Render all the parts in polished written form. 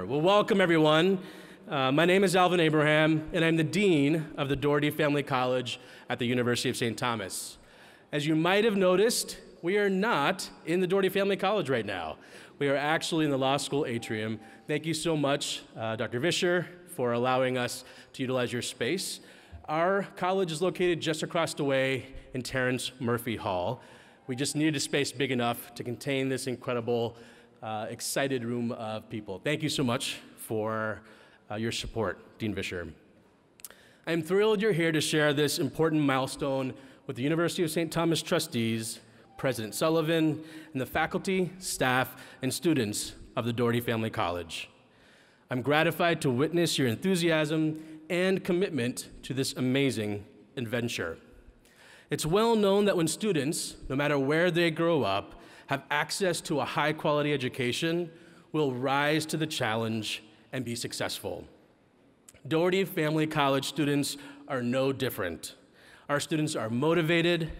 Well, welcome everyone. My name is Alvin Abraham, and I'm the Dean of the Dougherty Family College at the University of St. Thomas. As you might have noticed, we are not in the Dougherty Family College right now. We are actually in the law school atrium. Thank you so much, Dr. Vischer, for allowing us to utilize your space. Our college is located just across the way in Terrence Murphy Hall. We just needed a space big enough to contain this incredible, excited room of people. Thank you so much for your support, Dean Vischer. I'm thrilled you're here to share this important milestone with the University of St. Thomas trustees, President Sullivan, and the faculty, staff, and students of the Dougherty Family College. I'm gratified to witness your enthusiasm and commitment to this amazing adventure. It's well known that when students, no matter where they grow up, have access to a high-quality education, will rise to the challenge and be successful. Dougherty Family College students are no different. Our students are motivated,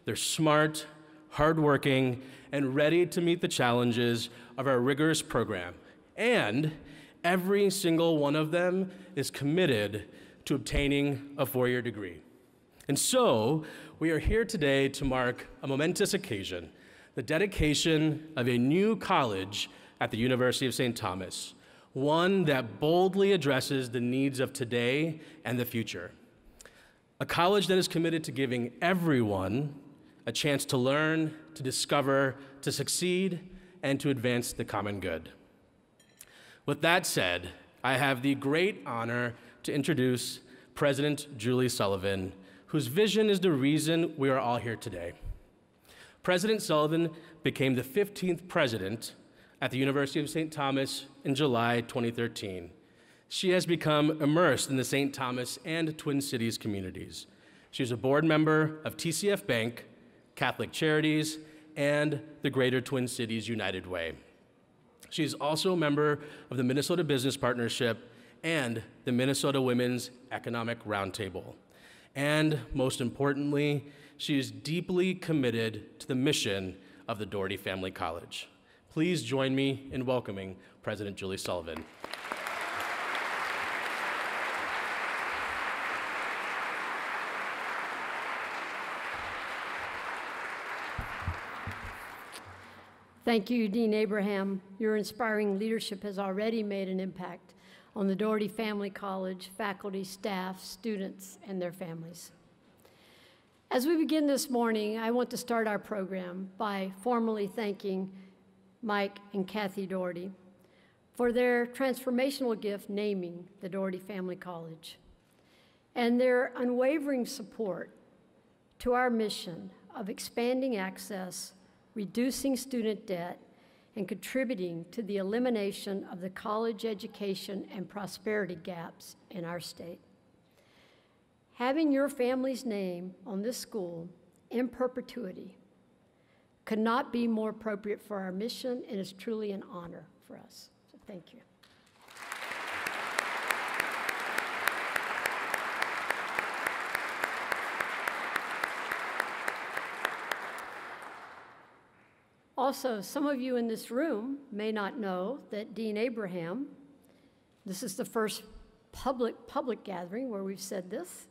they're smart, hardworking, and ready to meet the challenges of our rigorous program. And every single one of them is committed to obtaining a four-year degree. And so, we are here today to mark a momentous occasion, the dedication of a new college at the University of St. Thomas, one that boldly addresses the needs of today and the future. A college that is committed to giving everyone a chance to learn, to discover, to succeed, and to advance the common good. With that said, I have the great honor to introduce President Julie Sullivan, whose vision is the reason we are all here today. President Sullivan became the 15th president at the University of St. Thomas in July 2013. She has become immersed in the St. Thomas and Twin Cities communities. She is a board member of TCF Bank, Catholic Charities, and the Greater Twin Cities United Way. She is also a member of the Minnesota Business Partnership and the Minnesota Women's Economic Roundtable. And most importantly, she is deeply committed to the mission of the Dougherty Family College. Please join me in welcoming President Julie Sullivan. Thank you, Dean Abraham. Your inspiring leadership has already made an impact on the Dougherty Family College, faculty, staff, students, and their families. As we begin this morning, I want to start our program by formally thanking Mike and Kathy Dougherty for their transformational gift naming the Dougherty Family College and their unwavering support to our mission of expanding access, reducing student debt, and contributing to the elimination of the college education and prosperity gaps in our state. Having your family's name on this school in perpetuity could not be more appropriate for our mission, and is truly an honor for us. So thank you. Also, some of you in this room may not know that Dean Abraham, this is the first public gathering where we've said this,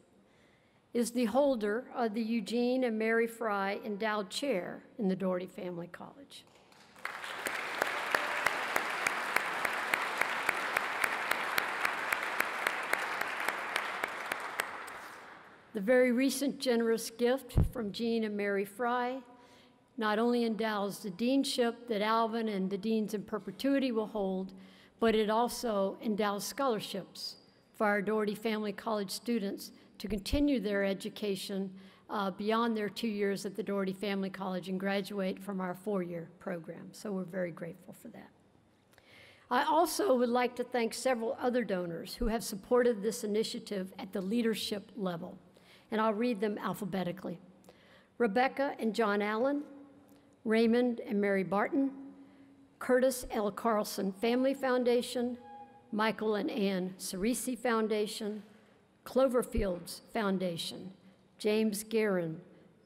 is the holder of the Eugene and Mary Fry Endowed Chair in the Dougherty Family College. The very recent generous gift from Gene and Mary Fry not only endows the deanship that Alvin and the deans in perpetuity will hold, but it also endows scholarships for our Dougherty Family College students to continue their education beyond their 2 years at the Dougherty Family College and graduate from our four-year program. So we're very grateful for that. I also would like to thank several other donors who have supported this initiative at the leadership level, and I'll read them alphabetically. Rebecca and John Allen, Raymond and Mary Barton, Curtis L. Carlson Family Foundation, Michael and Ann Cerisi Foundation, Cloverfields Foundation, James Guerin,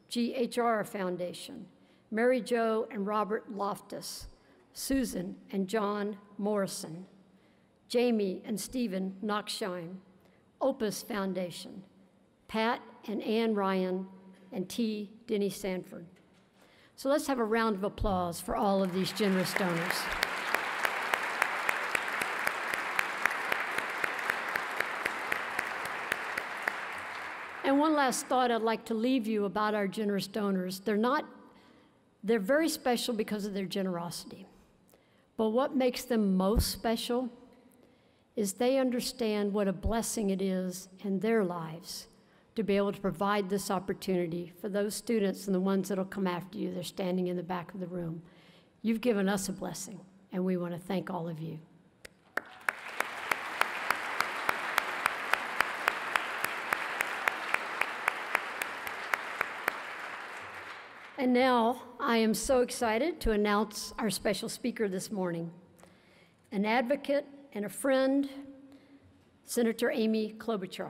GHR Foundation, Mary Jo and Robert Loftus, Susan and John Morrison, Jamie and Stephen Knoxsheim, Opus Foundation, Pat and Ann Ryan, and T. Denny Sanford. So let's have a round of applause for all of these generous donors. And one last thought I'd like to leave you about our generous donors. They're very special because of their generosity. But what makes them most special is they understand what a blessing it is in their lives to be able to provide this opportunity for those students and the ones that'll come after you. They're standing in the back of the room. You've given us a blessing, and we want to thank all of you. And now I am so excited to announce our special speaker this morning, an advocate and a friend, Senator Amy Klobuchar.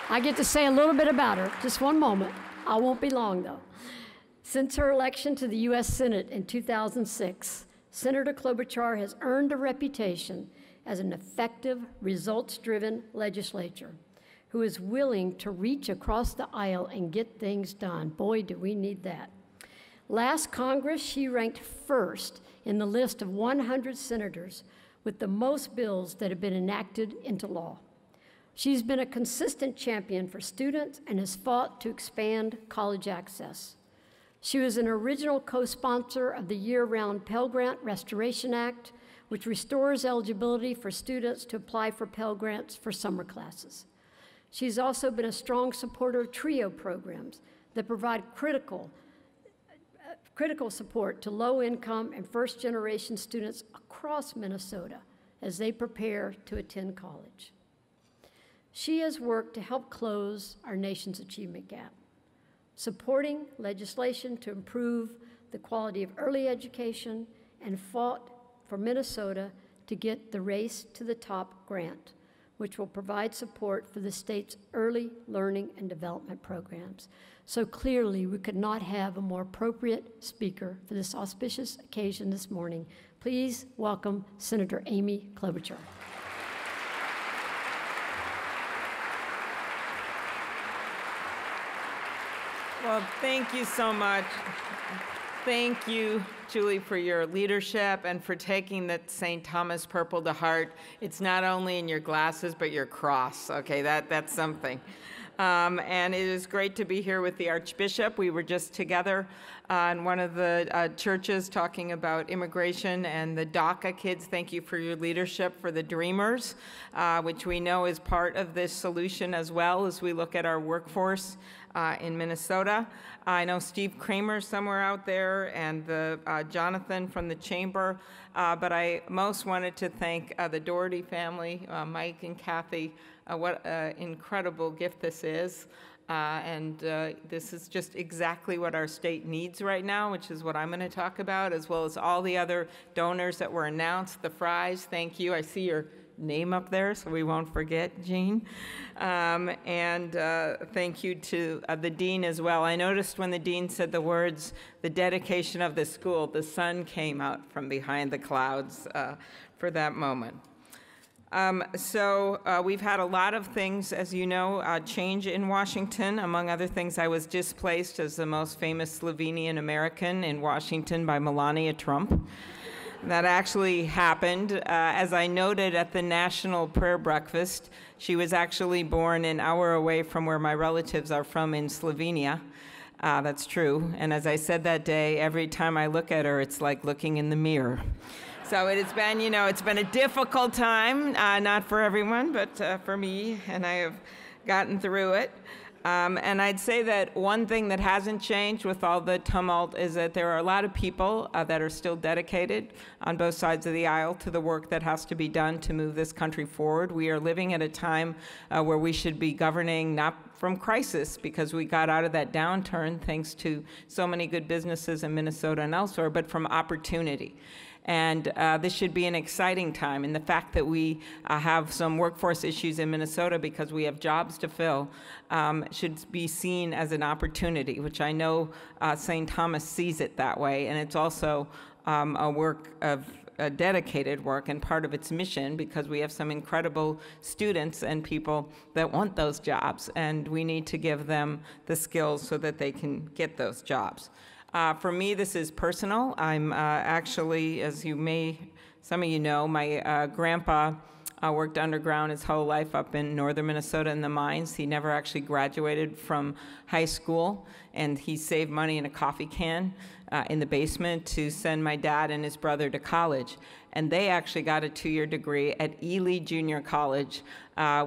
I get to say a little bit about her, just one moment. I won't be long, though. Since her election to the U.S. Senate in 2006, Senator Klobuchar has earned a reputation as an effective, results-driven legislator who is willing to reach across the aisle and get things done. Boy, do we need that. Last Congress, she ranked first in the list of 100 senators with the most bills that have been enacted into law. She's been a consistent champion for students and has fought to expand college access. She was an original co-sponsor of the year-round Pell Grant Restoration Act, which restores eligibility for students to apply for Pell Grants for summer classes. She's also been a strong supporter of TRIO programs that provide critical support to low-income and first-generation students across Minnesota as they prepare to attend college. She has worked to help close our nation's achievement gap, supporting legislation to improve the quality of early education, and fought for Minnesota to get the Race to the Top grant, which will provide support for the state's early learning and development programs. So clearly, we could not have a more appropriate speaker for this auspicious occasion this morning. Please welcome Senator Amy Klobuchar. Well, thank you so much. Thank you, Julie, for your leadership and for taking the St. Thomas purple to heart. It's not only in your glasses, but your cross. Okay, that's something. And it is great to be here with the Archbishop. We were just together in one of the churches talking about immigration and the DACA kids. Thank you for your leadership for the Dreamers, which we know is part of this solution as well as we look at our workforce in Minnesota. I know Steve Kramer somewhere out there and the Jonathan from the Chamber, but I most wanted to thank the Dougherty family, Mike and Kathy. What an incredible gift this is. And this is just exactly what our state needs right now, which is what I'm going to talk about, as well as all the other donors that were announced. The Fries, thank you. I see your name up there, so we won't forget, Jean. And thank you to the dean as well. I noticed when the dean said the words, the dedication of the school, the sun came out from behind the clouds for that moment. We've had a lot of things, as you know, change in Washington. Among other things, I was displaced as the most famous Slovenian American in Washington by Melania Trump. That actually happened. As I noted at the National Prayer Breakfast, she was actually born an hour away from where my relatives are from in Slovenia. That's true. And as I said that day, every time I look at her, it's like looking in the mirror. So it has been, it's been a difficult time, not for everyone, but for me, and I have gotten through it. And I'd say that one thing that hasn't changed with all the tumult is that there are a lot of people that are still dedicated on both sides of the aisle to the work that has to be done to move this country forward. We are living at a time where we should be governing not from crisis, because we got out of that downturn thanks to so many good businesses in Minnesota and elsewhere, but from opportunity. And this should be an exciting time. And the fact that we have some workforce issues in Minnesota because we have jobs to fill should be seen as an opportunity, which I know St. Thomas sees it that way. And it's also a work of dedicated work and part of its mission, because we have some incredible students and people that want those jobs, and we need to give them the skills so that they can get those jobs. For me, this is personal. I'm actually, as some of you know, my grandpa worked underground his whole life up in northern Minnesota in the mines. He never actually graduated from high school, and he saved money in a coffee can in the basement to send my dad and his brother to college. And they actually got a 2-year degree at Ely Junior College,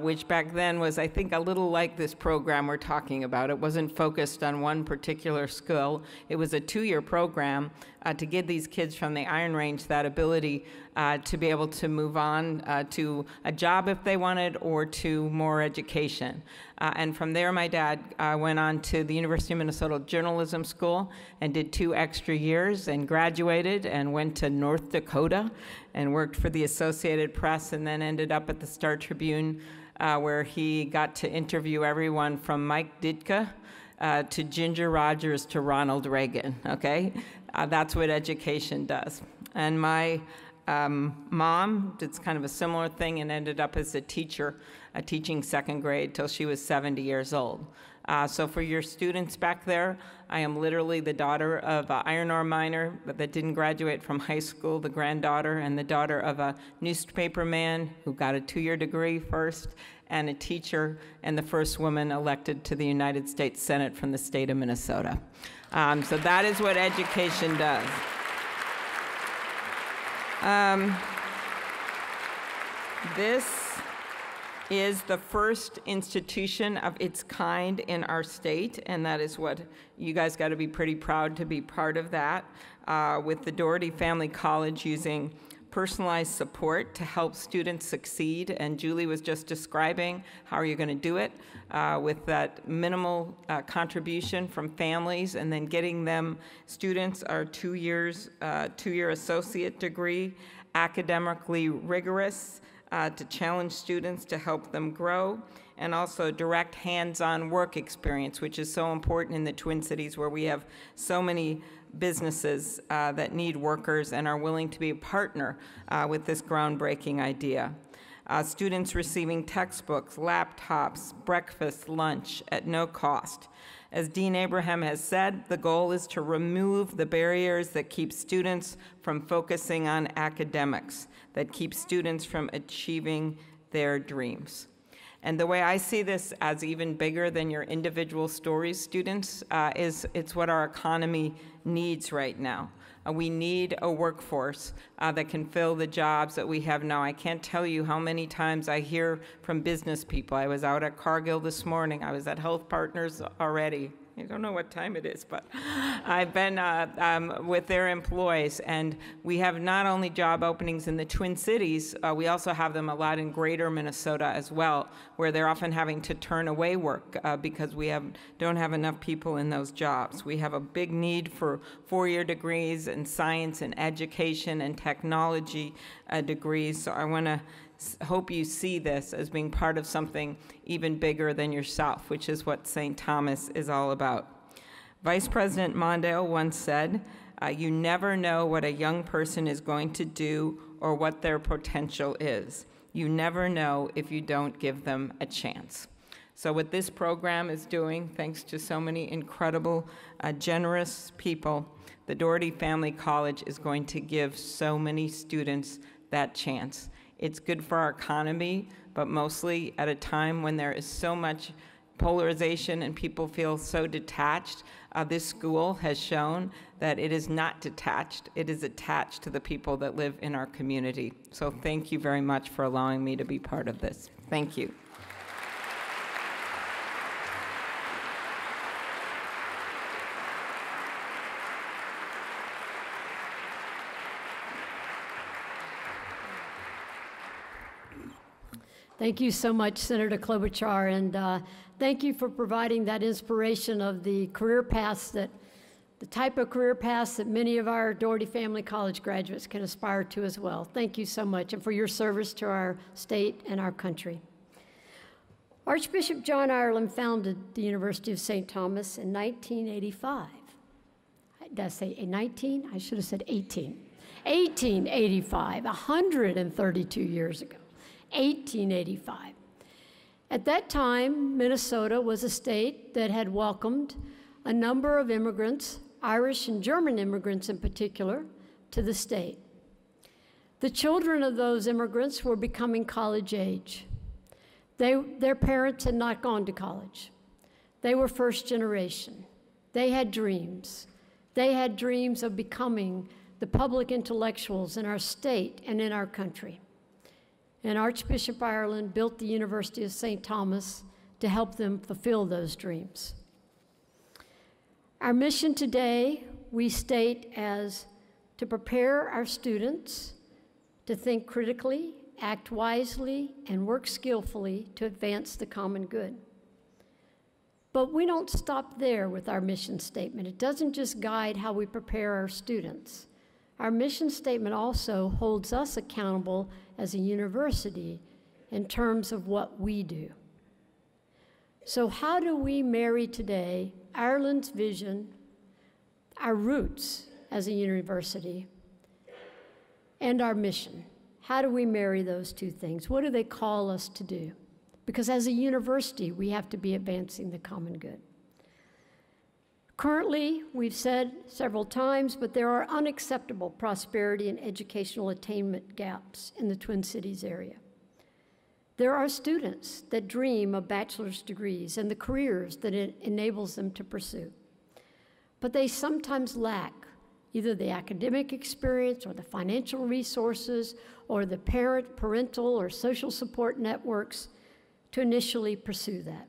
which back then was, I think, a little like this program we're talking about. It wasn't focused on one particular skill. It was a 2-year program to give these kids from the Iron Range that ability to be able to move on to a job if they wanted, or to more education. And from there, my dad went on to the University of Minnesota Journalism School and did 2 extra years and graduated and went to North Dakota and worked for the Associated Press, and then ended up at the Star Tribune, where he got to interview everyone from Mike Ditka to Ginger Rogers to Ronald Reagan, okay? That's what education does. And my mom did kind of a similar thing and ended up as a teacher, teaching 2nd grade till she was 70 years old. So for your students back there, I am literally the daughter of an iron ore miner that didn't graduate from high school, the granddaughter, and the daughter of a newspaper man who got a 2-year degree first, and a teacher, and the first woman elected to the United States Senate from the state of Minnesota. So that is what education does. This is the first institution of its kind in our state, and that is what you guys got to be pretty proud to be part of that, with the Dougherty Family College using personalized support to help students succeed. And Julie was just describing how are you going to do it with that minimal contribution from families, and then getting them, students are 2 years, 2-year associate degree, academically rigorous, to challenge students to help them grow, and also direct hands-on work experience, which is so important in the Twin Cities, where we have so many businesses that need workers and are willing to be a partner with this groundbreaking idea. Students receiving textbooks, laptops, breakfast, lunch at no cost. As Dean Abraham has said, the goal is to remove the barriers that keep students from focusing on academics, that keep students from achieving their dreams. And the way I see this as even bigger than your individual stories, students, is it's what our economy needs right now. We need a workforce that can fill the jobs that we have now. I can't tell you how many times I hear from business people. I was out at Cargill this morning. I was at Health Partners already. I don't know what time it is, but I've been with their employees, and we have not only job openings in the Twin Cities, we also have them a lot in greater Minnesota as well, where they're often having to turn away work because we don't have enough people in those jobs. We have a big need for 4-year degrees in science and education and technology degrees, so I want to hope you see this as being part of something even bigger than yourself, which is what St. Thomas is all about. Vice President Mondale once said, you never know what a young person is going to do or what their potential is. You never know if you don't give them a chance. So what this program is doing, thanks to so many incredible, generous people, the Dougherty Family College is going to give so many students that chance. It's good for our economy, but mostly at a time when there is so much polarization and people feel so detached. This school has shown that it is not detached. It is attached to the people that live in our community. So thank you very much for allowing me to be part of this. Thank you. Thank you so much, Senator Klobuchar, and thank you for providing that inspiration of the career paths the type of career paths that many of our Dougherty Family College graduates can aspire to as well. Thank you so much, and for your service to our state and our country. Archbishop John Ireland founded the University of St. Thomas in 1985. Did I say 19? I should have said 18. 1885, 132 years ago, 1885. At that time, Minnesota was a state that had welcomed a number of immigrants, Irish and German immigrants in particular, to the state. The children of those immigrants were becoming college age. Their parents had not gone to college. They were first generation. They had dreams. They had dreams of becoming the public intellectuals in our state and in our country. And Archbishop Ireland built the University of St. Thomas to help them fulfill those dreams. Our mission today, we state as to prepare our students to think critically, act wisely, and work skillfully to advance the common good. But we don't stop there with our mission statement. It doesn't just guide how we prepare our students. Our mission statement also holds us accountable as a university in terms of what we do. So how do we marry today Ireland's vision, our roots as a university, and our mission? How do we marry those two things? What do they call us to do? Because as a university, we have to be advancing the common good. Currently, we've said several times, but there are unacceptable prosperity and educational attainment gaps in the Twin Cities area. There are students that dream of bachelor's degrees and the careers that it enables them to pursue. But they sometimes lack either the academic experience or the financial resources or the parental or social support networks to initially pursue that.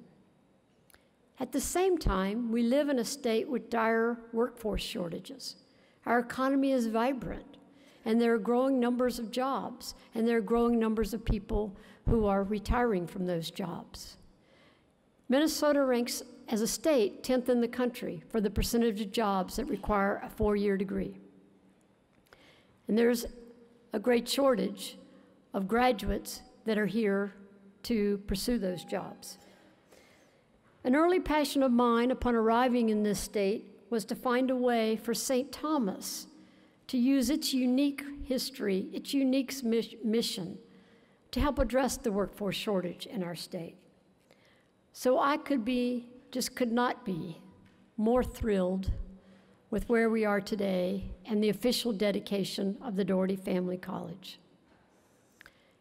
At the same time, we live in a state with dire workforce shortages. Our economy is vibrant, and there are growing numbers of jobs, and there are growing numbers of people who are retiring from those jobs. Minnesota ranks as a state 10th in the country for the percentage of jobs that require a 4-year degree. And there's a great shortage of graduates that are here to pursue those jobs. An early passion of mine upon arriving in this state was to find a way for St. Thomas to use its unique history, its unique mission to help address the workforce shortage in our state. So I could not be more thrilled with where we are today and the official dedication of the Dougherty Family College.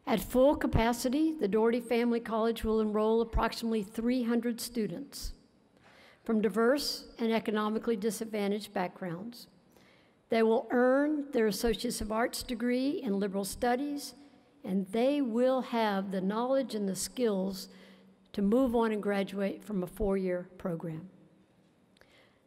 At full capacity, the Dougherty Family College will enroll approximately 300 students from diverse and economically disadvantaged backgrounds. They will earn their Associates of Arts degree in liberal studies, and they will have the knowledge and the skills to move on and graduate from a 4-year program.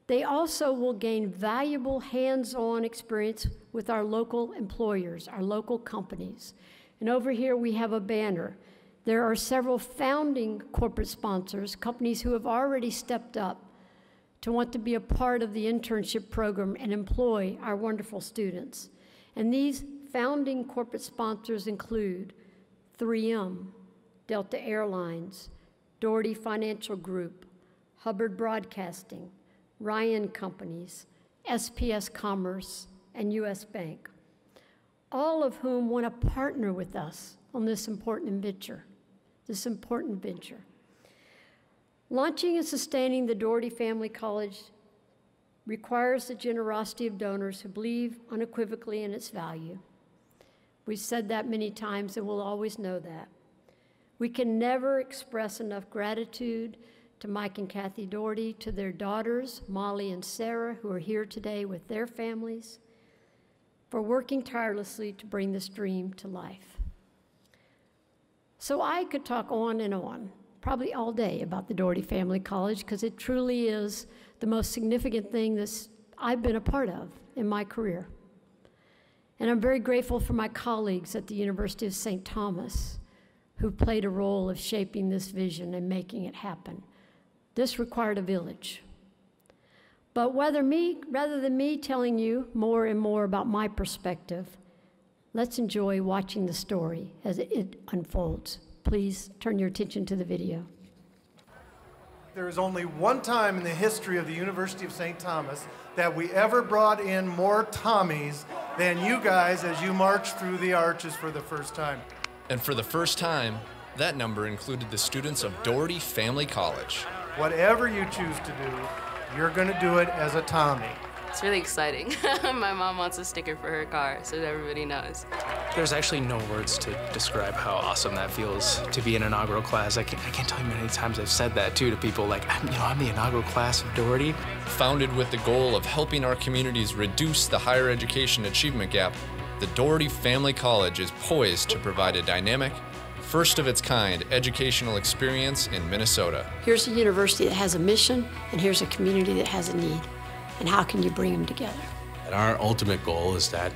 They also will gain valuable hands-on experience with our local employers, our local companies. And over here we have a banner. There are several founding corporate sponsors, companies who have already stepped up to want to be a part of the internship program and employ our wonderful students. And these founding corporate sponsors include 3M, Delta Airlines, Dougherty Financial Group, Hubbard Broadcasting, Ryan Companies, SPS Commerce, and US Bank, all of whom want to partner with us on this important venture. Launching and sustaining the Dougherty Family College requires the generosity of donors who believe unequivocally in its value. We've said that many times and we'll always know that. We can never express enough gratitude to Mike and Kathy Dougherty, to their daughters, Molly and Sarah, who are here today with their families, for working tirelessly to bring this dream to life. So I could talk on and on, probably all day, about the Dougherty Family College, because it truly is the most significant thing that I've been a part of in my career. And I'm very grateful for my colleagues at the University of St. Thomas who played a role of shaping this vision and making it happen. This required a village. But rather than me telling you more and more about my perspective, let's enjoy watching the story as it unfolds. Please turn your attention to the video. There is only one time in the history of the University of St. Thomas that we ever brought in more Tommies than you guys as you march through the arches for the first time. And for the first time, that number included the students of Dougherty Family College. Whatever you choose to do, you're going to do it as a Tommy. It's really exciting. My mom wants a sticker for her car, so that everybody knows. There's actually no words to describe how awesome that feels to be an inaugural class. I can't tell you how many times I've said that too to people, like, I'm the inaugural class of Dougherty. Founded with the goal of helping our communities reduce the higher education achievement gap, the Dougherty Family College is poised to provide a dynamic, first-of-its-kind educational experience in Minnesota. Here's a university that has a mission, and here's a community that has a need. And how can you bring them together? And our ultimate goal is that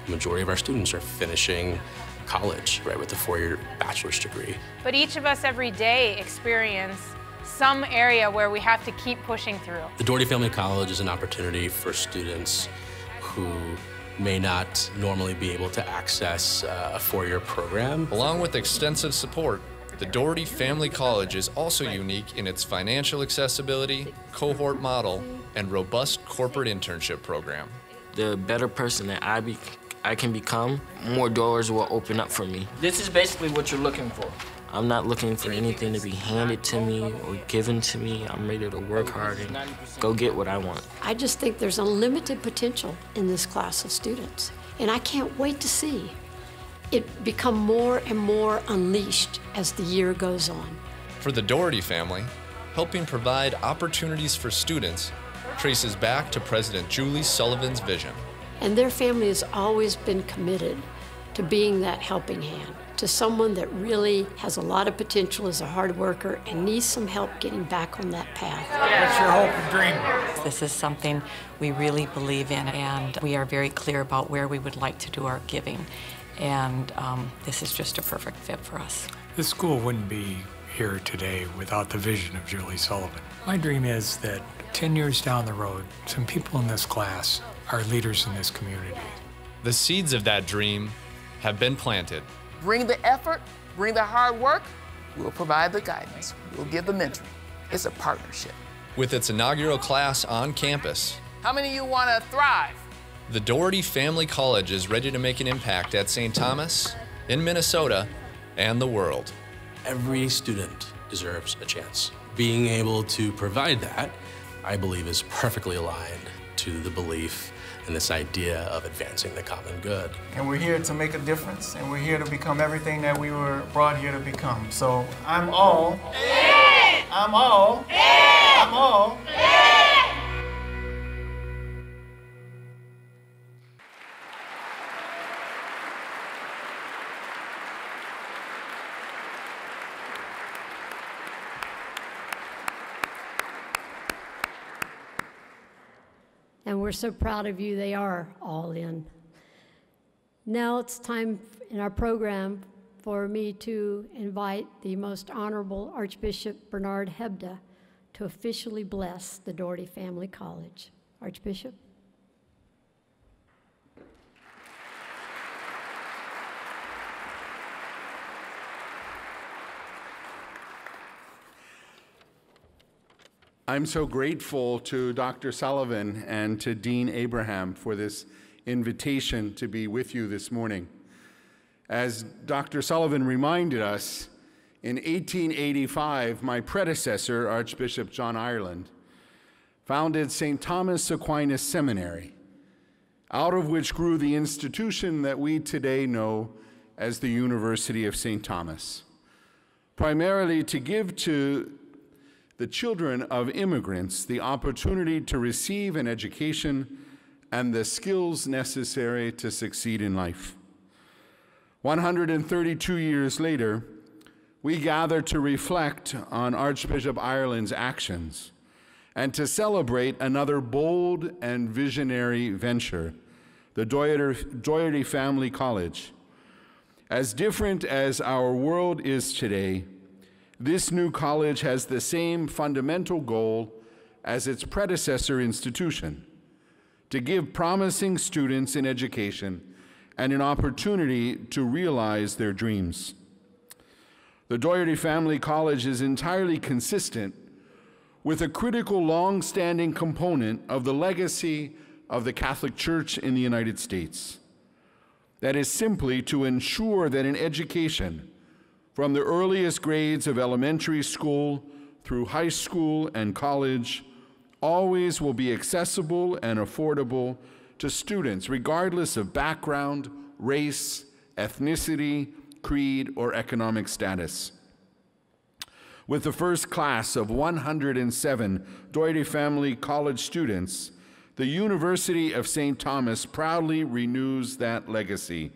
the majority of our students are finishing college, right, with a 4-year bachelor's degree. But each of us every day experience some area where we have to keep pushing through. The Dougherty Family College is an opportunity for students who may not normally be able to access a 4-year program. Along with extensive support, the Dougherty Family College is also unique in its financial accessibility, cohort model, and robust corporate internship program. The better person that I can become, more doors will open up for me. This is basically what you're looking for. I'm not looking for anything to be handed to me or given to me. I'm ready to work hard and go get what I want. I just think there's unlimited potential in this class of students, and I can't wait to see it become more and more unleashed as the year goes on. For the Dougherty family, helping provide opportunities for students traces back to President Julie Sullivan's vision. And their family has always been committed to being that helping hand, to someone that really has a lot of potential as a hard worker and needs some help getting back on that path. What's your hope and dream? This is something we really believe in, and we are very clear about where we would like to do our giving. And this is just a perfect fit for us. This school wouldn't be here today without the vision of Julie Sullivan. My dream is that 10 years down the road, some people in this class are leaders in this community. The seeds of that dream have been planted. Bring the effort, bring the hard work, we'll provide the guidance, we'll give the mentoring. It's a partnership. With its inaugural class on campus, how many of you want to thrive? The Dougherty Family College is ready to make an impact at St. Thomas, in Minnesota, and the world. Every student deserves a chance. Being able to provide that, I believe, is perfectly aligned to the belief and this idea of advancing the common good. And we're here to make a difference, and we're here to become everything that we were brought here to become. So I'm all. I'm all. I'm all. And we're so proud of you. They are all in. Now it's time in our program for me to invite the Most Honorable Archbishop Bernard Hebda to officially bless the Dougherty Family College. Archbishop. I'm so grateful to Dr. Sullivan and to Dean Abraham for this invitation to be with you this morning. As Dr. Sullivan reminded us, in 1885, my predecessor, Archbishop John Ireland, founded St. Thomas Aquinas Seminary, out of which grew the institution that we today know as the University of St. Thomas, primarily to give to the children of immigrants the opportunity to receive an education and the skills necessary to succeed in life. 132 years later, we gather to reflect on Archbishop Ireland's actions and to celebrate another bold and visionary venture, the Dougherty Family College. As different as our world is today, this new college has the same fundamental goal as its predecessor institution: to give promising students an education and an opportunity to realize their dreams. The Dougherty Family College is entirely consistent with a critical, long-standing component of the legacy of the Catholic Church in the United States: That is simply to ensure that an education from the earliest grades of elementary school through high school and college always will be accessible and affordable to students regardless of background, race, ethnicity, creed, or economic status. With the first class of 107 Dougherty Family College students, the University of St. Thomas proudly renews that legacy.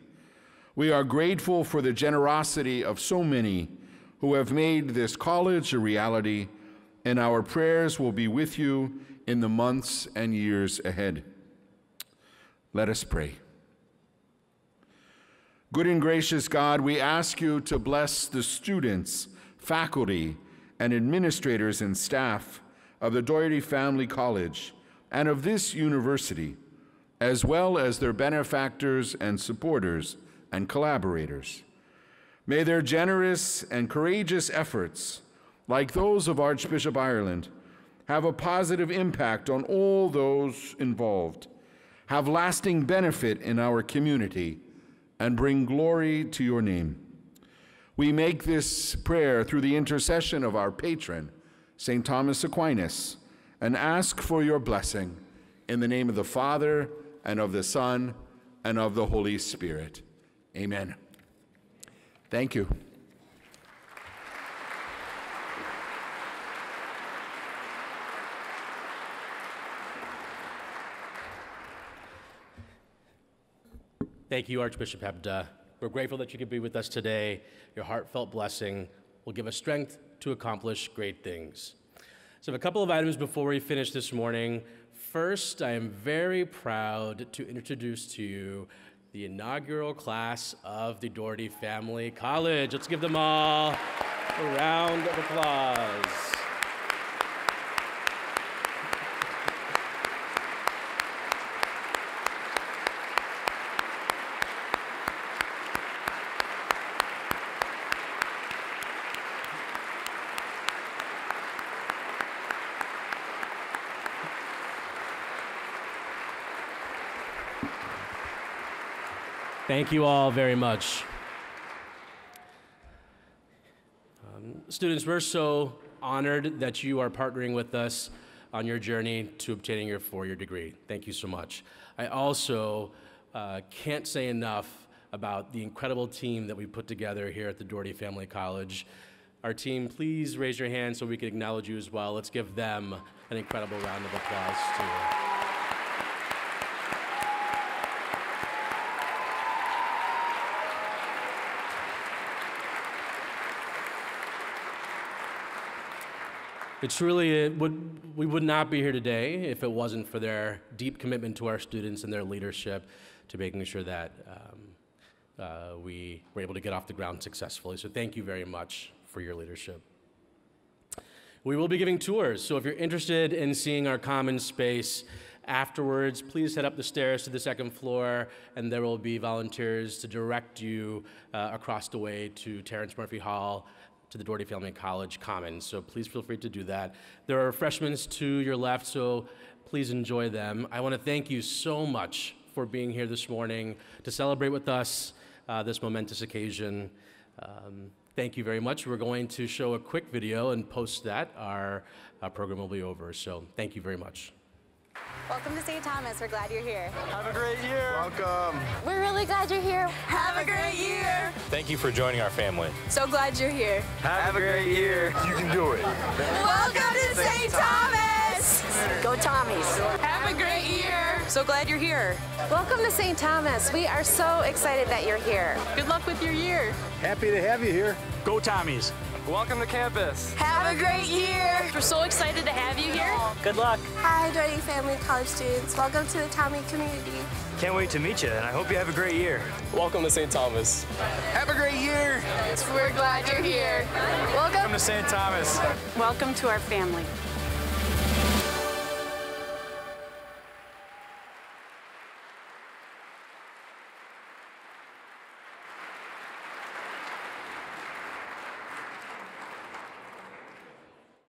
We are grateful for the generosity of so many who have made this college a reality, and our prayers will be with you in the months and years ahead. Let us pray. Good and gracious God, we ask you to bless the students, faculty, and administrators and staff of the Dougherty Family College and of this university, as well as their benefactors and supporters and collaborators. May their generous and courageous efforts, like those of Archbishop Ireland, have a positive impact on all those involved, have lasting benefit in our community, and bring glory to your name. We make this prayer through the intercession of our patron, St. Thomas Aquinas, and ask for your blessing in the name of the Father, and of the Son, and of the Holy Spirit. Amen. Thank you. Thank you, Archbishop Hebda. We're grateful that you could be with us today. Your heartfelt blessing will give us strength to accomplish great things. So I have a couple of items before we finish this morning. First, I am very proud to introduce to you the inaugural class of the Dougherty Family College. Let's give them all a round of applause. Thank you all very much. Students, we're so honored that you are partnering with us on your journey to obtaining your four-year degree. Thank you so much. I also can't say enough about the incredible team that we put together here at the Dougherty Family College. Our team, please raise your hand so we can acknowledge you as well. Let's give them an incredible round of applause too. It's really, we would not be here today if it wasn't for their deep commitment to our students and their leadership to making sure that we were able to get off the ground successfully. So thank you very much for your leadership. We will be giving tours, so if you're interested in seeing our common space afterwards, please head up the stairs to the second floor, and there will be volunteers to direct you across the way to Terrence Murphy Hall, to the Dougherty Family College Commons, so please feel free to do that. There are refreshments to your left, so please enjoy them. I want to thank you so much for being here this morning to celebrate with us this momentous occasion. Thank you very much. We're going to show a quick video and post that. Our program will be over, so thank you very much. Welcome to St. Thomas. We're glad you're here. Have a great year. Welcome. We're really glad you're here. Have a great year. Thank you for joining our family. So glad you're here. Have a great year. You can do it. Welcome to St. Thomas. Go Tommies. Have a great year. So glad you're here. Welcome to St. Thomas. We are so excited that you're here. Good luck with your year. Happy to have you here. Go Tommies. Welcome to campus. Have a great year. We're so excited to have you here. Good luck. Hi, Dougherty Family College students. Welcome to the Tommy community. Can't wait to meet you, and I hope you have a great year. Welcome to St. Thomas. Have a great year. We're glad you're here. Welcome to St. Thomas. Welcome to our family.